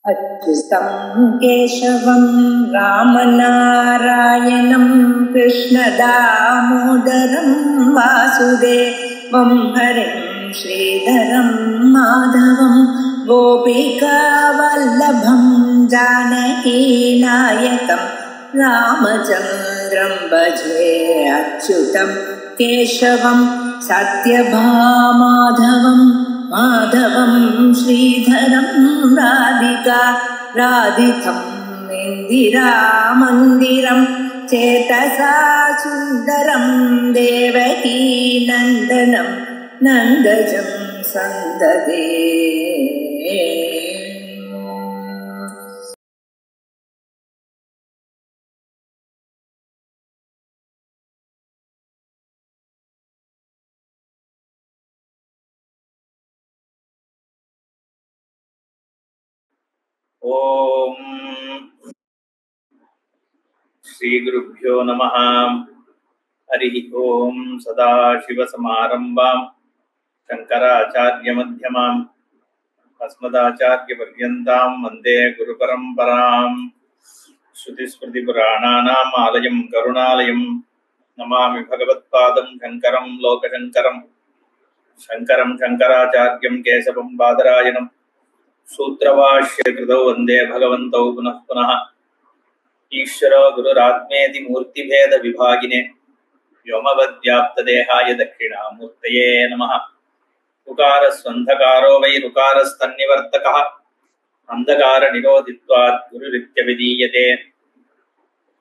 अच्युतं केशवं रामनारायणं कृष्णदामोदरं वासुदेवं हरिं श्रीधरं माधवं गोपिकावल्लभं जानकीनायकं रामचन्द्रं भजे। अच्युतं केशवं सत्यभामाधवं माधवं श्रीधरं राधितं इन्दिरामन्दिरं चेतसा सुन्दरं देवकी नन्दनं नन्दजं सन्ददे। ओम श्री गुरुभ्यो नमः। हरि ओम सदाशिवसमारंभां शंकराचार्यमध्यमाम् अस्मदाचार्यपर्यन्तां वन्दे गुरुपरम्परां। श्रुतिस्मृतिपुराणानाम् आलयं करुणालयं नमामि भगवत्पादं शङ्करं लोकशङ्करं। शङ्करं शङ्कराचार्यं केशवं बादरायणं सूत्रभाष्यकृतौ वन्दे भगवन्तौ पुनः पुनः। ईश्वरो गुरुरात्मेति मूर्तिभेद विभागिने व्योमवद्व्याप्तदेहाय दक्षिणामूर्तये नमः। उकारस्वन्धकारो वै ऋकारस्तन्निवर्तकः अन्धकारनिरोधित्वात् गुरुरित्यभिधीयते।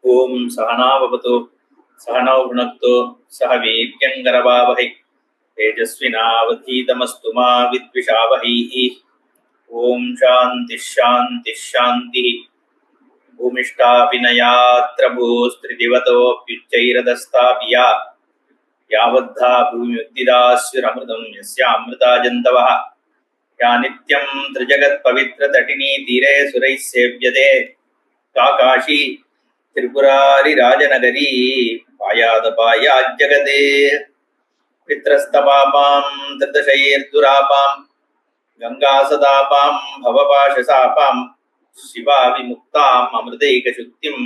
ओम सहनाववतु सहनौ भुनक्तु सह वीर्यङ्करवावहै तेजस्विनावधीतमस्तु मा विद्विषावहैः। ओम शांति शांति शांति। भूमिष्ठाभिनयात्र भूस्त्रिदिवतोऽप्युच्चैरदस्ताभिया यावद्धा भूमिमुद्दिदास्युरमृतं यस्यामृता जन्तवः। या नित्यं त्रिजगत्पवित्रतटिनी तीरे सुरैः सेव्यते सा काशी त्रिपुरारिराजनगरी पायादपायाज्जगदे। पित्रस्तपापां त्रिदशैर्दुरापां गंगासदापां भवपाशसापां शिवा विमुक्ताम् अमृतैकशुद्धिं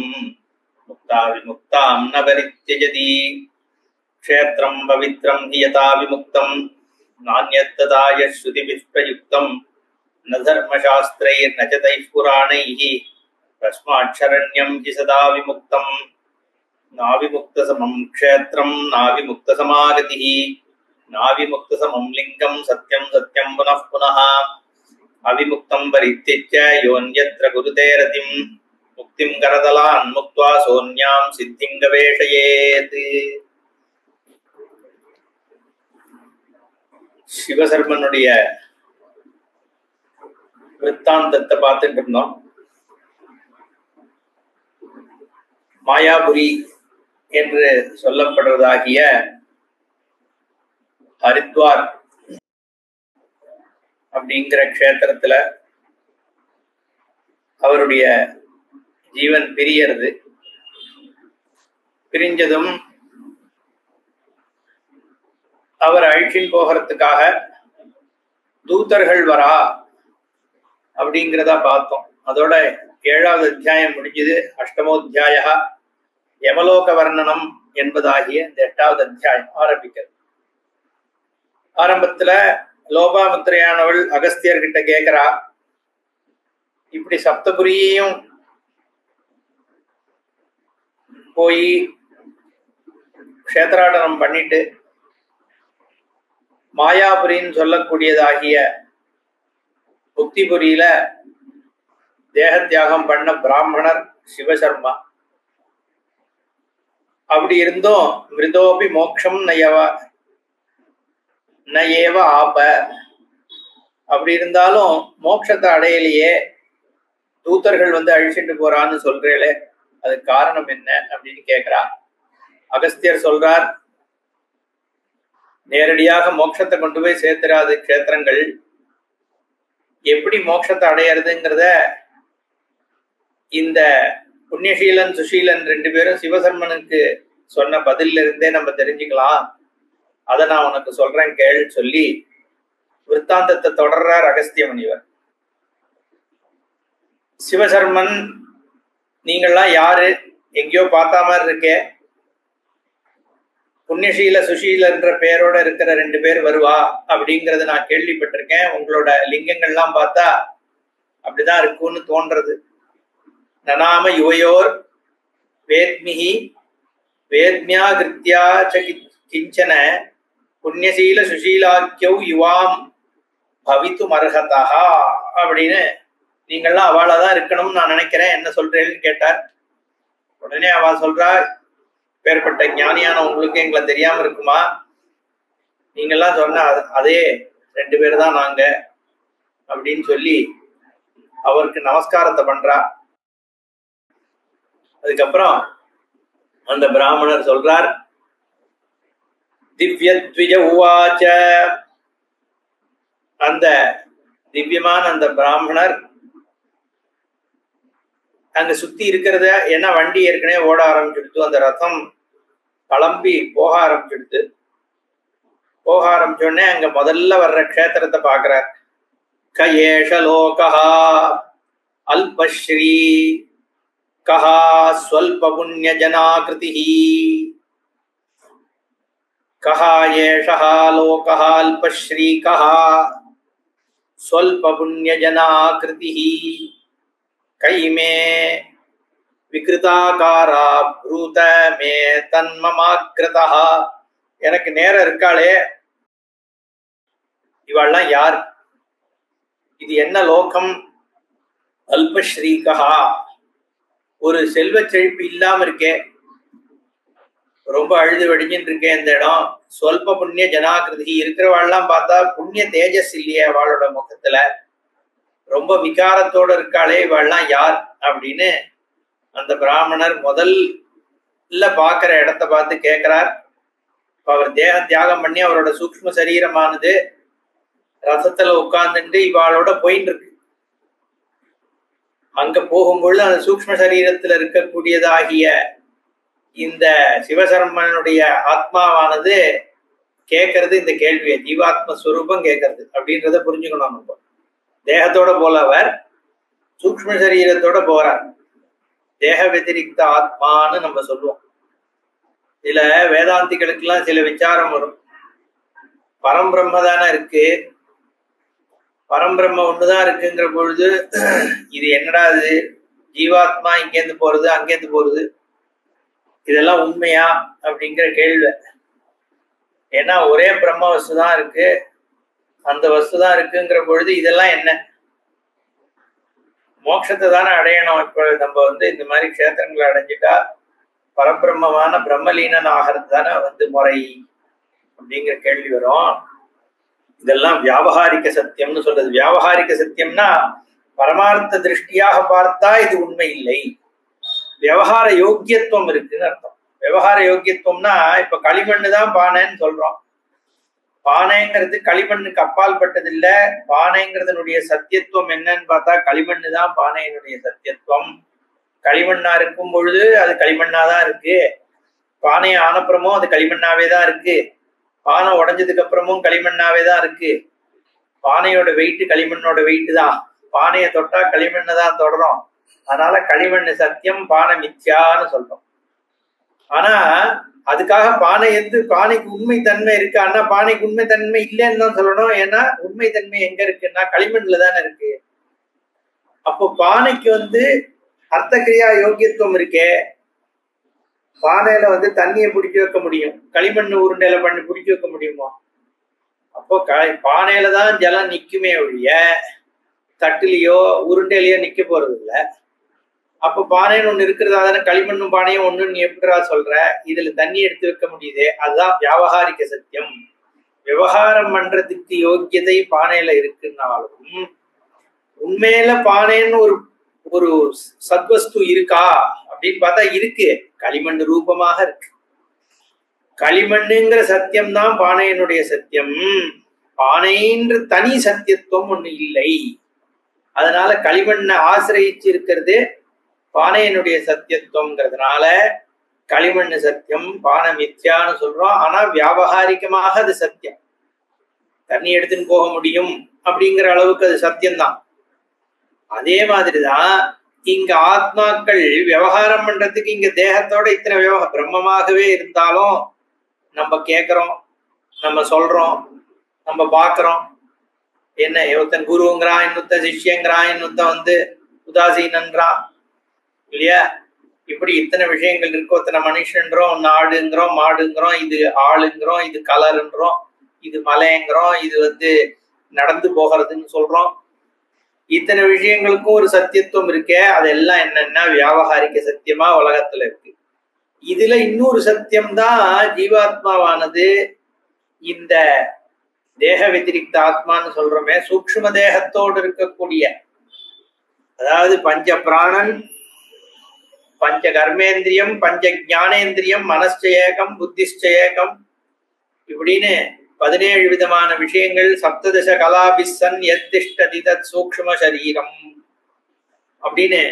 मुक्ता विमुक्तां न परित्यजति। क्षेत्रं पवित्रं हि यथा विमुक्तं नान्यत्तथा यश्रुतिभिः प्रयुक्तं न धर्मशास्त्रैर्न च तैः पुराणैः तस्मात् शरण्यं हि सदा विमुक्तं। नाविमुक्तसमं क्षेत्रं नाविमुक्तसमागतिः नाविमुक्तसमं लिङ्गं सत्यं सत्यं पुनः पुनः। अविमुक्तं परित्यज्य योऽन्यत्र कुरुते रतिं मुक्तिं करतलान् मुक्त्वा सोऽन्यां सिद्धिं गवेषयेत्। சிவசர்மனுடைய விருத்தாந்தத்தை பார்த்துட்டு இருந்தோம். மாயாபுரி என்று சொல்லப்படுவதாகிய ஹரித்வார் அப்படிங்கிற க்ஷேத்திரத்துல அவருடைய ஜீவன் பிரியறது. பிரிஞ்சதும் அவர் அழிச்சின் போகிறதுக்காக தூதர்கள் வரா அப்படிங்கிறத பார்த்தோம். அதோட 7வது அத்தியாயம் முடிஞ்சது. அஷ்டமோத்தியாய யமலோக வர்ணனம் என்பதாகிய இந்த 8வது அத்தியாயம் ஆரம்பிக்கிறது. ஆரம்பத்துல லோபாமுத்திரையானவள் அகஸ்தியர்கிட்ட கேட்கிறா, இப்படி சப்தபுரியையும் போய் க்ஷேத்ராடனம் பண்ணிட்டு மாயாபுரின்னு சொல்லக்கூடியதாகிய புக்திபுரியில தேகத்தியாகம் பண்ண பிராமணர் சிவசர்மா. அப்படி இருந்தும் மிருதோபி மோக்ஷம் நயேவ ஆப, அப்படி இருந்தாலும் மோட்சத்தை அடையலையே, தூதர்கள் வந்து அழிச்சுட்டு போறான்னு சொல்றேளே, அது காரணம் என்ன அப்படின்னு கேட்கிறா. அகஸ்தியர் சொல்றார், நேரடியாக மோட்சத்தை கொண்டு போய் சேர்த்துறாது க்ஷேத்திரங்கள். எப்படி மோட்சத்தை அடையிறதுங்கிறத இந்த புண்ணியசீலன் சுஷீலன் 2 பேரும் சிவசர்மனுக்கு சொன்ன பதில இருந்தே நம்ம தெரிஞ்சுக்கலாம். அதை நான் உனக்கு சொல்றேன் கேள் சொல்லி விற்த்தாந்தத்தை தொடர்றார் அகஸ்திய முனிவர். சிவசர்மன் நீங்கள்லாம் யாரு? எங்கேயோ பார்த்தா மாதிரி இருக்கே. புண்ணியசீல சுஷீலன்ற பேரோட இருக்கிற 2 பேர் வருவா அப்படிங்கறத நான் கேள்விப்பட்டிருக்கேன். உங்களோட லிங்கங்கள்லாம் பார்த்தா அப்படிதான் இருக்கும்னு தோன்றது. நநாம யுவயோர் வேத்மிஹி வேத்மியா கிருத்யா ச கிஞ்சன புண்ணியசீல சுஷீலாக்கியௌ யுவாம் பவித்து மர்ஹதா அப்படின்னு நீங்கள்லாம் அவளாதான் இருக்கணும்னு நான் நினைக்கிறேன், என்ன சொல்றேன்னு கேட்டார். உடனே அவ சொல்றா, பேர்பட்ட ஞானியான உங்களுக்கு எங்களை தெரியாம இருக்குமா? நீங்கெல்லாம் சொன்ன அதே 2 பேர் தான் நாங்க அப்படின்னு சொல்லி அவருக்கு நமஸ்காரத்தை பண்றா. அதுக்கப்புறம் அந்த பிராமணர் சொல்றார், திவ்யத்விஜ உவாச்ச. அந்த திவ்யமான அந்த பிராமணர் அங்க சுத்தி இருக்கிறத, ஏன்னா வண்டி ஏற்கனவே ஓட ஆரம்பிச்சுடுத்து, அந்த ரதம் கிளம்பி போக ஆரம்பிச்சுடுத்து. போக ஆரம்பிச்சோடனே அங்க முதல்ல வர்ற க்ஷேத்திரத்தை பாக்குறார். கயேஷ லோகா அல்பஸ்ரீ கஹா ஸ்வல்ப புண்ணிய ஜனாகிருதி. கஹா ஏஷா லோகா அல்பஸ்ரீ கஹா ஸ்வல்ப புண்ணிய ஜனாகிருதி. கைமே விக்ருதாகாரா ப்ரூத மே தன்மமாக்ரதா. எனக்கு நேரம் இருக்காளே, இவாள்லாம் யார்? இது என்ன லோகம்? அல்பஸ்ரீகா, ஒரு செல்வ செழிப்பு இல்லாம இருக்கே, ரொம்ப அழுது வடிஞ்சுட்டு இருக்கேன் இந்த இடம். சொல்ப புண்ணிய ஜனாகிருதி, இருக்கிறவாள்லாம் பார்த்தா புண்ணிய தேஜஸ் இல்லையே அவளோட முகத்துல, ரொம்ப விகாரத்தோட இருக்காளே, இவாள்லாம் யார் அப்படின்னு அந்த பிராமணர் முதல்ல பாக்குற இடத்த பார்த்து கேட்கிறார். அவர் தேக தியாகம் பண்ணி அவரோட சூக்ஷ்ம சரீரமானது ரசத்துல உட்கார்ந்துட்டு இவாளோட போயின்னு இருக்கு. அங்க போகும்பொழுது அந்த சூக்ஷ்ம சரீரத்துல இருக்கக்கூடியதாகிய இந்த சிவசர்மனுடைய ஆத்மாவானது கேட்கறது இந்த கேள்வியை, ஜீவாத்ம ஸ்வரூபம் கேட்கறது அப்படின்றத புரிஞ்சுக்கணும். நம்ம தேகத்தோட போல அவர் சூக்ஷ்ம சரீரத்தோட போறார். தேக வதிரிக்த ஆத்மான்னு நம்ம சொல்லுவோம். சில வேதாந்திகளுக்கு எல்லாம் சில விசாரம் வரும். பரம்பிரம்ம தானே இருக்கு, பரம்பிரம்ம ஒண்ணுதான் இருக்குங்கிற பொழுது இது என்னடா இது, ஜீவாத்மா இங்கேருந்து போறது அங்கேருந்து போறது, இதெல்லாம் உண்மையா அப்படிங்கிற கேள்வி. ஏன்னா ஒரே பிரம்ம வஸ்து தான் இருக்கு, அந்த வஸ்து தான் இருக்குங்கிற பொழுது இதெல்லாம் என்ன? மோட்சத்தை தானே அடையணும். இப்ப நம்ம இந்த மாதிரி க்ஷேத்திரங்களை அடைஞ்சிட்டா பரபிரம்மமான பிரம்மலீனன் ஆகிறது தானே முறை அப்படிங்கிற கேள்வி வரும். இதெல்லாம் வியாபகாரிக சத்தியம்னு சொல்றது. வியாபகாரிக சத்தியம்னா பரமார்த்த திருஷ்டியாக பார்த்தா இது உண்மை இல்லை, விவகார யோக்கியத்துவம் இருக்குன்னு அர்த்தம். விவகார யோக்கியத்துவம்னா இப்ப களிமண்ணு தான் பானைன்னு சொல்றோம். பானைங்கிறது களிமண்ணுக்கு அப்பால் பட்டது இல்ல. பானைங்கிறதுனுடைய சத்தியத்துவம் என்னன்னு பார்த்தா களிமண்ணு தான் பானையினுடைய சத்தியத்துவம். களிமண்ணா இருக்கும் பொழுது அது களிமண்ணாதான் இருக்கு, பானையை ஆனப்புறமும் அது களிமண்ணாவே தான் இருக்கு, பானை உடைஞ்சதுக்கு அப்புறமும் களிமண்ணாவே தான் இருக்கு. பானையோட வெயிட் களிமண்ணோட வெயிட் தான், பானையை தொட்டா களிமண்ணை தான் தொடரும். அதனால களிமண்ணு சத்தியம், பானை மித்யான்னு சொல்றோம். ஆனா அதுக்காக பானைக்கு உண்மை தன்மை இருக்கு, ஆனா பானைக்கு உண்மை தன்மை இல்லைன்னு தான் சொல்லணும். ஏன்னா உண்மை தன்மை எங்க இருக்குன்னா களிமண்ல தானே இருக்கு. அப்போ பானைக்கு அர்த்தக்கிரியா யோக்கியத்துவம் இருக்கே. பானையில தண்ணியை பிடிக்க வைக்க முடியும், களிமண் உருண்டையில பண்ணி பிடிக்க வைக்க முடியுமா? அப்போ பானையில தான் ஜலம் நிக்குமே ஒழிய தட்டுலயோ உருண்டையிலயோ நிக்க போறது இல்லை. அப்போ பானைன்னு ஒண்ணு இருக்கிறதா தானே களிமண்ணும் பானையும் ஒண்ணு நீ எப்படிடா சொல்ற? இதுல தண்ணி எடுத்து வைக்க முடியுது, அதுதான் வியாபகாரிக சத்தியம். விவகாரம் பண்றதுக்கு யோக்கியதை பானையில இருக்குன்னாலும் உண்மையில பானைன்னு ஒரு சத்வஸ்து இருக்கா அப்படின்னு பார்த்தா இருக்கு, களிமண் ரூபமாக இருக்கு. களிமண்ணுங்கிற சத்தியம் தான் பானையினுடைய சத்தியம். பானைன்ற தனி சத்தியத்துவம் ஒண்ணு இல்லை. அதனால களிமண்ணை ஆசிரியிச்சு இருக்கிறது பானையினுடைய சத்தியத்துவம்ங்கிறதுனால களிமண்ணு சத்தியம், பானை மித்யான்னு சொல்றோம். ஆனா வியாபகாரிகமாக அது சத்தியம். தண்ணி எடுத்துன்னு போக முடியும் அப்படிங்கிற அளவுக்கு அது சத்தியம்தான். அதே மாதிரிதான் இங்க ஆத்மாக்கள் விவகாரம் பண்றதுக்கு இங்க தேகத்தோட இத்தனை பிரம்மமாகவே இருந்தாலும் நம்ம கேட்கிறோம், நம்ம சொல்றோம், நம்ம பாக்குறோம். என்ன ஒருத்தன் குருங்கிறான், இன்னொருத்தன் சிஷ்யங்கிறான், இன்னொருத்தன் உதாசீனன்றான் இல்லையா? இப்படி இத்தனை விஷயங்கள் இருக்கு. ஒருத்தனை மனுஷன்றோம், ஒன்னு ஆடுங்கிறோம், மாடுங்கிறோம், இது ஆளுங்கிறோம், இது கலருன்றோம், இது மலைங்கிறோம், இது நடந்து போகிறதுன்னு சொல்றோம். இத்தனை விஷயங்களுக்கும் ஒரு சத்தியத்துவம் இருக்கே. அதெல்லாம் என்னன்னா வியாவகாரிக சத்தியமா உலகத்துல இருக்கு. இதுல இன்னொரு சத்தியம்தான் ஜீவாத்மாவானது இந்த தேக வத்திரிக்த ஆத்மான்னு சொல்றோமே, சூக்ஷ்ம தேகத்தோடு இருக்கக்கூடிய, அதாவது பஞ்ச பிராணன், பஞ்ச கர்மேந்திரியம், பஞ்ச ஞானேந்திரியம், மனஸ்சேகம், புத்திஷ்சேகம், இப்படின்னு 17 விதமான விஷயங்கள். சப்ததச கலாபிசன் எத்திஷ்டதி தத் சூக்ஷ்ம சரீரம் அப்படின்னு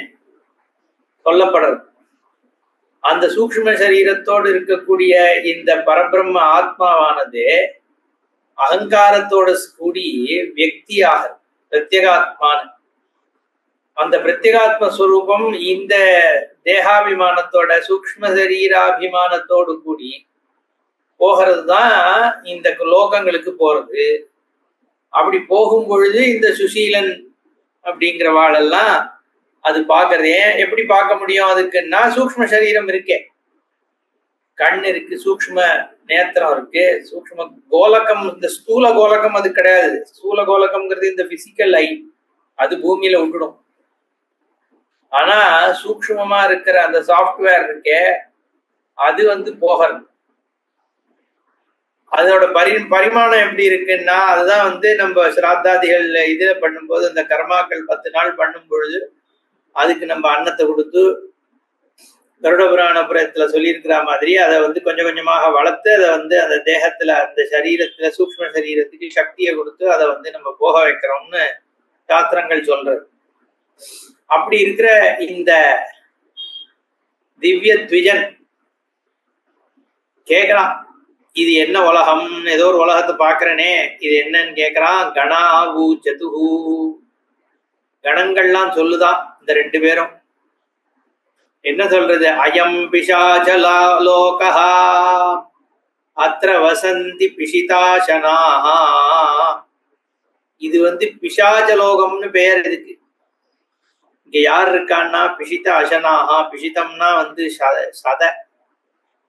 சொல்லப்படுறது. அந்த சூக்ஷ்ம சரீரத்தோடு இருக்கக்கூடிய இந்த பரபிரம்ம ஆத்மாவானது அகங்காரத்தோடு கூடி வியக்தியாக பிரத்யேகாத்மான அந்த பிரத்யேகாத்ம ஸ்வரூபம் இந்த தேகாபிமானத்தோட சூக்ஷ்ம சரீராபிமானத்தோடு கூடி போகிறது தான் இந்த லோகங்களுக்கு போறது. அப்படி போகும் பொழுது இந்த சுசீலன் அப்படிங்கிறவாளெல்லாம் அது பார்க்கறதே. எப்படி பார்க்க முடியும்? அதுக்குன்னா சூக்ஷ்ம சரீரம் இருக்கே, கண் இருக்கு, சூக்ஷ்ம நேத்திரம் இருக்கு, சூக்ஷ்ம கோலகம். இந்த ஸ்தூல கோலகம் அது கிடையாது. ஸ்தூல கோலகம்ங்கிறது இந்த பிசிக்கல் ஐ, அது பூமியில விட்டுடும். ஆனா சூக்ஷ்மமா இருக்கிற அந்த சாஃப்ட்வேர் இருக்கே, அது போகிறது. அதோட பரிமாணம் எப்படி இருக்குன்னா, அதுதான் நம்ம சிராத்தாதிகள் இதுல பண்ணும்போது அந்த கர்மாக்கள் 10 நாள் பண்ணும் பொழுது அதுக்கு நம்ம அன்னத்தை கொடுத்து கருட புராணபுரத்துல சொல்லியிருக்கிற மாதிரி அதை கொஞ்சம் கொஞ்சமாக வளர்த்து அதை அந்த தேகத்துல அந்த சரீரத்துல சூக்ஷ்ம சரீரத்துக்கு சக்தியை கொடுத்து அதை நம்ம போக வைக்கிறோம்னு சாஸ்திரங்கள் சொல்றது. அப்படி இருக்கிற இந்த திவ்ய த்விஜன் கேக்குறான், இது என்ன உலகம்? ஏதோ ஒரு உலகத்தை பாக்குறனே, இது என்னன்னு கேக்குறான். கணாவு சதுஹு, கணங்கள்லாம் சொல்லுதான் இந்த 2 பேரும். என்ன சொல்றது? அயம் பிசாசலா லோகஹா அத்ர வசந்தி பிஷிதாசனாஹா. இது பிசாசலோகம்னு பெயர். இதுக்கு இங்க யார் இருக்கான்னா பிஷித அசனாஹா. பிஷிதம்னா சத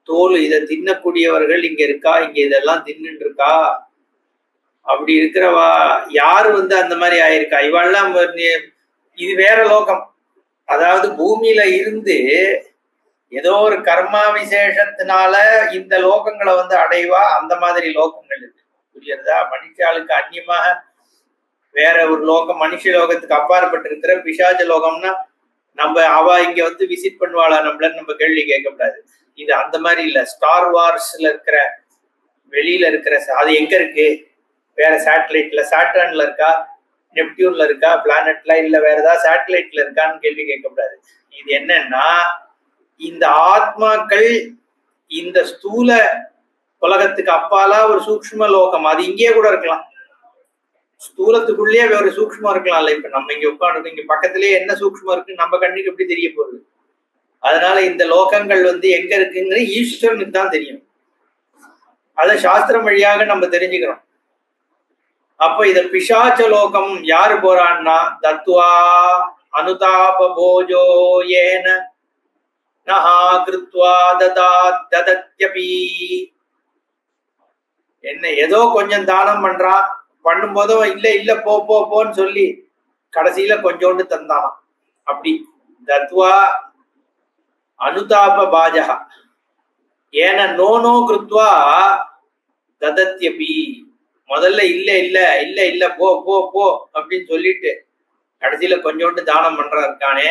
தோல், இதை தின்னக்கூடியவர்கள் இங்க இருக்கா, இங்க இதெல்லாம் தின்னுட்டு இருக்கா. அப்படி இருக்கிறவா யாரு அந்த மாதிரி ஆயிருக்கா? இவெல்லாம் இது வேற லோகம். அதாவது பூமியில இருந்து ஏதோ ஒரு கர்மா விசேஷத்தினால இந்த லோகங்களை அடைவா. அந்த மாதிரி லோகங்கள் இருக்கு, புரியுறதா? மனுஷாளுக்கு அந்நியமாக வேற ஒரு லோகம், மனுஷ லோகத்துக்கு அப்பாற்பட்டு இருக்கிற பிசாஜ லோகம்னா அவ இங்க விசிட் பண்ணுவாளா நம்மளன்னு நம்ம கேள்வி கேட்கக்கூடாது. இது அந்த மாதிரி இல்ல. ஸ்டார் வார்ஸ்ல இருக்கிற வெளியில இருக்கிற அது எங்க இருக்கு? வேற சேட்டலைட்ல, சாட்டர்ன்ல இருக்கா, நெப்டியூன்ல இருக்கா, பிளானட்ல, இல்ல வேற ஏதாவது சேட்டலைட்ல இருக்கான்னு கேள்வி கேட்கக்கூடாது. இது என்னன்னா, இந்த ஆத்மாக்கள் இந்த ஸ்தூல உலகத்துக்கு அப்பாலா ஒரு சூக்ஷ்ம லோகம், அது இங்கே கூட இருக்கலாம். ஸ்தூலத்துக்குள்ளேயே ஒரு சூக்ஷ்மம் இருக்கலாம்ல. இப்ப நம்ம இங்க உட்காந்து இங்க பக்கத்திலேயே என்ன சூக்ஷ்மம் இருக்கு நம்ம கண்ணுக்கு எப்படி தெரிய போகுது? அதனால இந்த லோகங்கள் எங்க இருக்குங்கிற ஈஸ்வரனுக்கு தான் தெரியும். அதை சாஸ்திரம் வழியாக நம்ம தெரிஞ்சுக்கிறோம். அப்ப இத பிசாச்ச லோகம் யாரு போறான்னா, தத்வா அனுதாப போஜோ ஏன நஹா கிருத்வா ததத்யபி. என்ன ஏதோ கொஞ்சம் தானம் பண்றான், பண்ணும் போதும் இல்ல இல்ல போன்னு சொல்லி கடைசியில கொஞ்சோண்டு தந்தானாம். அப்படி தத்வா அனுதாப பாஜகா ஏன நோ கிருத்வா ததத்யபி. முதல்ல இல்ல இல்ல இல்ல இல்ல போ அப்படின்னு சொல்லிட்டு கடைசியில கொஞ்சோண்டு தானம் பண்றா இருக்கானே,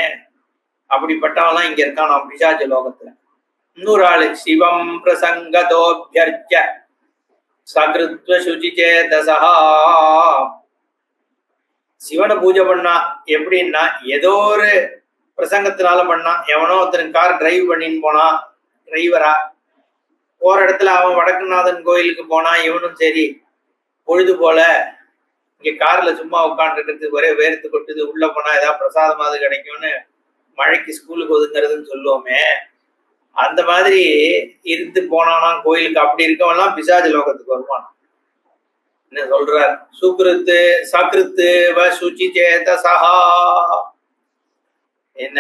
அப்படிப்பட்டவெல்லாம் இங்க இருக்கானாம் பிசாச்ச லோகத்துல. இன்னொரு ஆளு சிவம் பிரசங்கதோபியர்ச்ச சகிருத்வ சுசிச்சேதசா. சிவனை பூஜை பண்ணா எப்படின்னா, ஏதோ ஒரு பிரசங்கத்தினால பண்ணா. எவனோ ஒருத்தன் கார் டிரைவ் பண்ணின்னு போனா, டிரைவரா போற இடத்துல அவன் வடக்குநாதன் கோயிலுக்கு போனா, இவனும் சரி பொழுது போல இங்க கார்ல சும்மா உட்காந்துருக்கிறது ஒரே வேர்த்து கொட்டுது, உள்ள போனா ஏதாவது பிரசாதமாவது கிடைக்கும்னு மழைக்கு ஸ்கூலுக்கு ஒதுங்கிறதுன்னு சொல்லுவோமே, அந்த மாதிரி இருந்து போனானா கோயிலுக்கு. அப்படி இருக்கவெல்லாம் பிசாஜ லோகத்துக்கு வருவான். என்ன சொல்றார்? சுக்ருத்து சக்ருத்து வ சுச்சி சேத சஹா. என்ன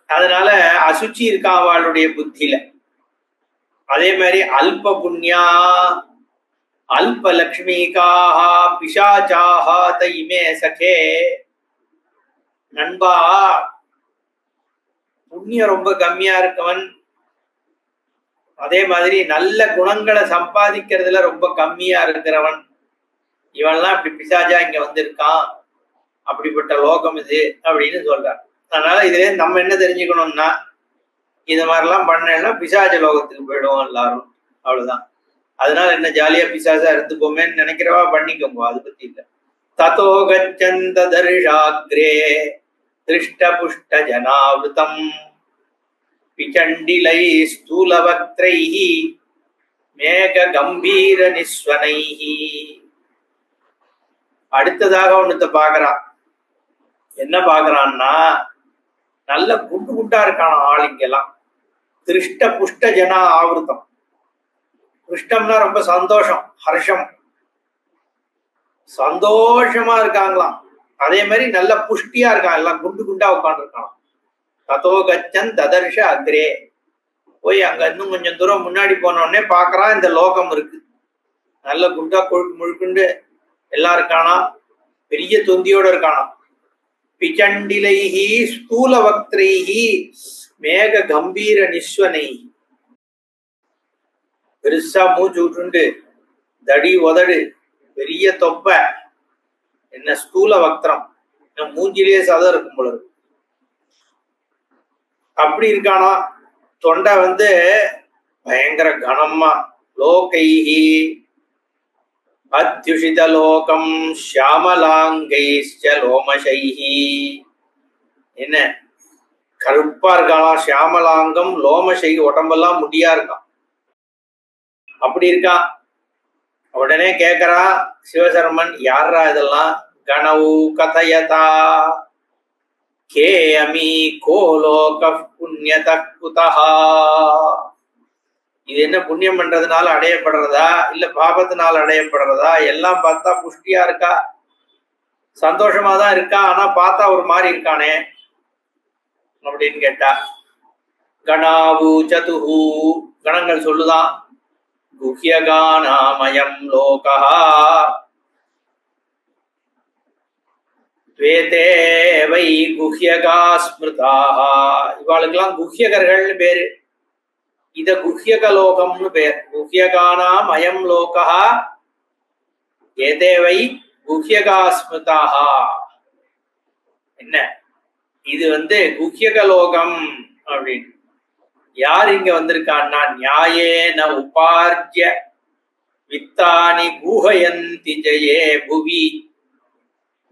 அதனால அசுச்சி இருக்கான் அவளுடைய புத்தியில. அதே மாதிரி அல்ப புண்ணியா அல்ப லக்ஷ்மிகாஹ பிசாசாஹ தைமே சகே. நண்பா, புண்ணியம் ரொம்ப கம்மியா இருக்கவன், அதே மாதிரி நல்ல குணங்களை சம்பாதிக்கிறதுல ரொம்ப கம்மியா இருக்கிறவன், இவன்லாம் இப்படி பிசாஜா இங்க வந்திருக்கான், அப்படிப்பட்ட லோகம் இது அப்படின்னு சொல்றார். அதனால இதுல நம்ம என்ன தெரிஞ்சுக்கணும்னா, இது மாதிரிலாம் பண்ணேன்னா பிசாஜ லோகத்துக்கு போயிடுவோம் எல்லாரும், அவ்வளவுதான். அதனால என்ன ஜாலியா பிசாசா இருந்துப்போமேன்னு நினைக்கிறவா பண்ணிக்கோங்க, அது பத்தி இல்லை. ததோ கச்சந்த தர்ஷாக்ரே திருஷ்ட புஷ்ட ஜனாவிருதம் பிச்சண்டிலை ஸ்தூலவக்த்ரைஹி மேக கம்பீர நிஸ்வனைஹி. அடுத்ததாக ஒண்ணுத்த பாக்குறான். என்ன பாக்குறான்னா, நல்ல குண்டு குண்டா இருக்கான ஆள் இங்கெல்லாம். திருஷ்ட புஷ்ட ஜனா ஆவிருத்தம். புஷ்டம்னா ரொம்ப சந்தோஷம், ஹர்ஷம், சந்தோஷமா இருக்காங்களாம். அதே மாதிரி நல்ல புஷ்டியா இருக்கான், எல்லாம் குண்டு குண்டா உட்கார்ந்து இருக்கான். ததோ கச்சன் ததர்ஷ அக்ரே. போய் அங்க இன்னும் கொஞ்சம் தூரம் முன்னாடி போன உடனே பாக்குறான், இந்த லோகம் இருக்கு. நல்ல குண்டா கொழுக்கு முழுக்குண்டு எல்லாம் இருக்கானா, பெரிய தொந்தியோட இருக்கானா. பிச்சண்டிலைஹி ஸ்தூல வக்த்ரைஹி மேக கம்பீர நிஸ்வனைஹி. பெருசா மூச்சு விட்டுண்டு, தடி உதடு, பெரிய தொப்பை, என்ன ஸ்தூல வக்திரம், மூஞ்சிலேயே சதம் இருக்கும் போல இருக்கு. அப்படி இருக்கானா. தொண்டை பயங்கர கனமா. லோகைஹி அத்யுஷித லோகம் ஷியாமலாங்கைஸ்ச லோமசைஹி. என்ன கருப்பா இருக்காளாம், ஷியாமலாங்கம் லோமசை, உடம்பெல்லாம் முடியா இருக்கான். அப்படி இருக்கான். உடனே கேக்குறா சிவசர்மன், யாரா இதெல்லாம்? கணவு கதயதா கே அமி கோலோக புண்ணியத குதஹா. இது என்ன புண்ணியம் பண்றதுனால அடையப்படுறதா இல்ல பாபத்தினால அடையப்படுறதா? எல்லாம் பார்த்தா புஷ்டியா இருக்கா, சந்தோஷமா தான் இருக்கா, ஆனா பார்த்தா ஒரு மாதிரி இருக்கானே அப்படின்னு கேட்டா, கணாவு சதுஹு, கணங்கள் சொல்லுதான், குஹ்யகானாமயம் லோகா வேதே வை குஹ்யகா ஸ்மிருதாக. இவாளுக்கெல்லாம் குஹ்யகர்கள் பேரு. இத குஹ்யக லோகம்னு பேர். குஹ்யகானாம் அயம் லோகா ஏதே வை குஹ்யகா ஸ்மிருதாக. என்ன இது குஹ்யக லோகம் அப்படின்னு. யார் இங்க வந்திருக்கான்னா, நியாயேன உபார்ஜ்ய வித்தானி குஹயந்தி ஜெயே புவி.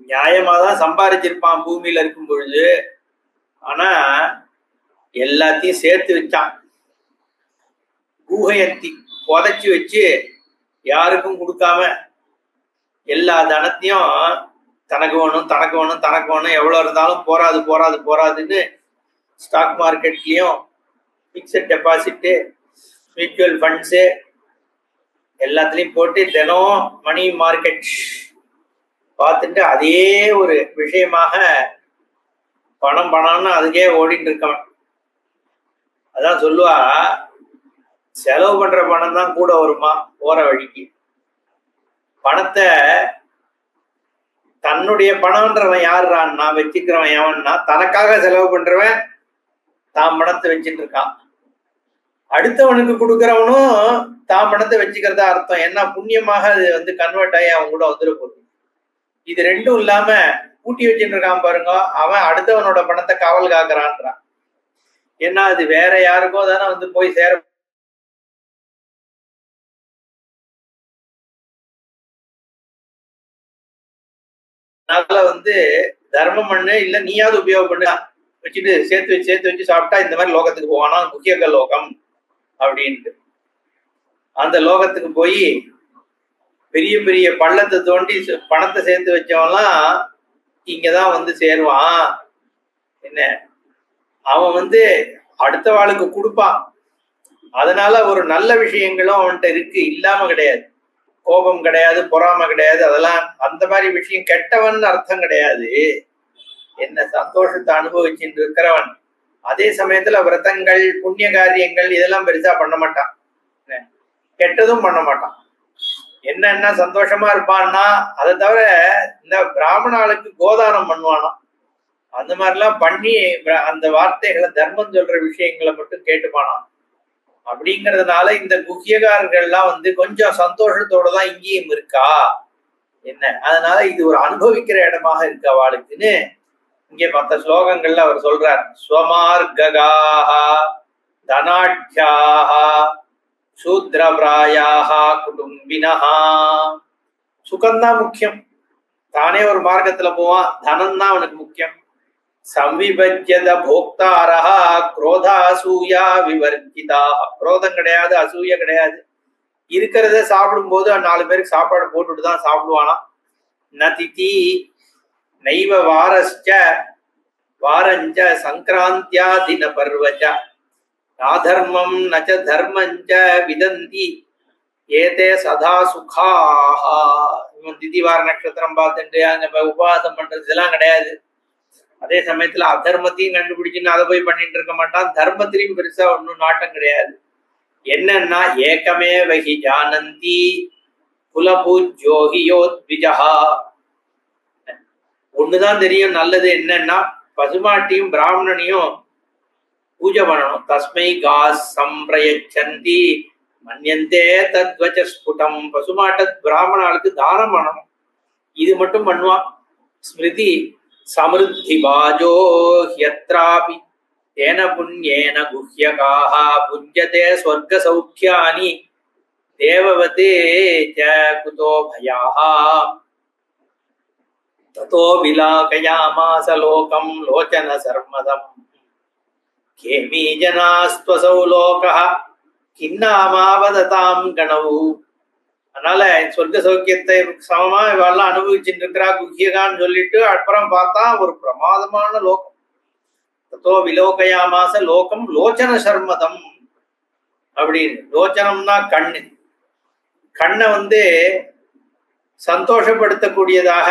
நியாயமாதான் சம்பாதிச்சிருப்பான் பூமியில இருக்கும் பொழுது, ஆனா எல்லாத்தையும் சேர்த்து வச்சான். குஹயந்தி புதைச்சி வச்சு யாருக்கும் கொடுக்காம எல்லா தனத்தையும் தனக்கு வேணும் தனக்கு வேணும் தனக்கு வேணும், எவ்வளவு இருந்தாலும் போராது போராது போராதுன்னு ஸ்டாக் மார்க்கெட்லயும் பிக்சட் டெபாசிட்டு மியூச்சுவல் ஃபண்ட்ஸு எல்லாத்துலேயும் போட்டு தினம் மணி மார்க்கெட் பார்த்துட்டு அதே ஒரு விஷயமாக பணம் பணம்னு அதுக்கே ஓடிட்டு இருக்கவன். அதான் சொல்லுவா, செலவு பண்ற பணம் தான் கூட வருமா போற வழிக்கு. பணத்தை தன்னுடைய பணம்ன்றவன் யாருறான்னா, வச்சுக்கிறவன் எவன்னா, தனக்காக செலவு பண்றவன் தான் பணத்தை வச்சுட்டு இருக்கான். அடுத்தவனுக்கு கொடுக்கறவனும் தான் பணத்தை வச்சுக்கிறதா அர்த்தம். என்ன புண்ணியமாக அது கன்வெர்ட் ஆகி அவன் கூட வந்துட போகுது. இது ரெண்டும் இல்லாம கூட்டி வச்சுட்டு இருக்கான் பாருங்க, அவன் அடுத்தவனோட பணத்தை காவல் காக்குறான்றான். ஏன்னா அது வேற யாருக்கோ தானே போய் சேர. அதனால தர்மம் பண்ணு, இல்ல நீயாவது உபயோகம் பண்ணு, வச்சுட்டு சேர்த்து வச்சு சாப்பிட்டா இந்த மாதிரி லோகத்துக்கு போவானா, குஹ்யக லோகம் அப்படின்ட்டு. அந்த லோகத்துக்கு போய் பெரிய பெரிய பள்ளத்தை தோண்டி பணத்தை சேர்த்து வச்சவன்லாம் இங்கதான் வந்து சேருவான். என்ன, அவன் அடுத்த வாளுக்கு கொடுப்பான். அதனால ஒரு நல்ல விஷயங்களும் அவன்கிட்ட இருக்கு, இல்லாம கிடையாது. கோபம் கிடையாது, பொறாமை கிடையாது, அதெல்லாம் அந்த மாதிரி விஷயம் கெட்டவன் அர்த்தம் கிடையாது. என்ன சந்தோஷத்தை அனுபவிச்சுட்டு இருக்கிறவன். அதே சமயத்துல விரதங்கள் புண்ணிய காரியங்கள் இதெல்லாம் பெருசா பண்ண மாட்டான், கெட்டதும் பண்ண மாட்டான். என்னன்னா சந்தோஷமா இருப்பான்னா, அதை தவிர இந்த பிராமணாளுக்கு கோதானம் பண்ணுவானா, அந்த மாதிரிலாம் பண்ணி அந்த வார்த்தைகளை தர்மம் சொல்ற விஷயங்களை மட்டும் கேட்டுப்பானான். அப்படிங்கிறதுனால இந்த குக்கியகாரர்கள்லாம் கொஞ்சம் சந்தோஷத்தோட தான் இங்கேயும் இருக்கா. என்ன, அதனால இது ஒரு அனுபவிக்கிற இடமாக இருக்கு அவளுக்குன்னு இங்கே மற்ற ஸ்லோகங்கள்ல அவர் சொல்றார். ஸ்வமார்காஹ தனாட்யாஹ சூத்ரபிராயாஹ குடும்பினஹா. சுகம்தான் முக்கியம், தானே ஒரு மார்க்கத்துல போவான், தனம் தான் அவனுக்கு முக்கியம். சம்விபஜ்யத போக்தாரஹ குரோதா அசூயா விவர்ஜிதாஹ. குரோதம் கிடையாது, அசூய கிடையாது. இருக்கிறத சாப்பிடும் போது 4 பேருக்கு சாப்பாடு போட்டுட்டு தான் சாப்பிடுவானா. நதிதி நைவ வாரஸ்ச வாரஞ்ச சங்கராந்தியா தின பர்வச்ச நாதர்மம் நச்ச தர்மஞ்ச விதந்தி ஏதே சதா சுகாஹ. இவன் திதிவார நட்சத்திரம் பார்த்துட்டு அங்க உபவாசம் பண்றது இதெல்லாம் கிடையாது. அதே சமயத்துல அதர்மத்தையும் கண்டுபிடிச்சுன்னு அதை போய் பண்ணிட்டு இருக்க மாட்டான். தர்மத்திலையும் பெருசா ஒன்னும் நாட்டம் கிடையாது. என்னன்னா ஏகமே வகி ஜானந்தி குலபூஜ்யோகியோத்விஜஹா. ஒண்ணுதான் தெரியும் நல்லது, என்னன்னா பசுமாட்டியும் பிராமணனையும் பூஜை பண்ணணும். தஸ்மை காஸ் சம்பிரயச்சந்தி மன்யந்தே தத்வச்ச ஸ்புடம். பசுமாட்ட பிராமணாளுக்கு தானம் பண்ணணும், இது மட்டும் பண்ணுவான். ஸ்மிருதி சமிருத்தி பாஜோ ஹ்யத்ராபி தேன புண்யேன குஹ்யகாஹ புஜ்யதே ஸ்வர்க சௌக்கியானி தேவவதே ச குதோ பயாஹ. ததோ விலாகயாமாஸ லோகம் லோச்சன சர்மதம் கேமி ஜனாஸ்த்வசௌ லோகஹ கின்னாமாவததாம் கணவு. அதனால சொர்க்க சௌக்கியத்தை சமமா இவெல்லாம் அனுபவிச்சுட்டு இருக்கிறா குஹ்யகான்னு சொல்லிட்டு அப்புறம் பார்த்தா ஒரு பிரமாதமான லோகம். ததோ விலோகயாமாஸ லோகம் லோச்சன சர்மதம் அப்படின்னு. லோச்சனம்னா கண்ணு. கண்ணை சந்தோஷப்படுத்தக்கூடியதாக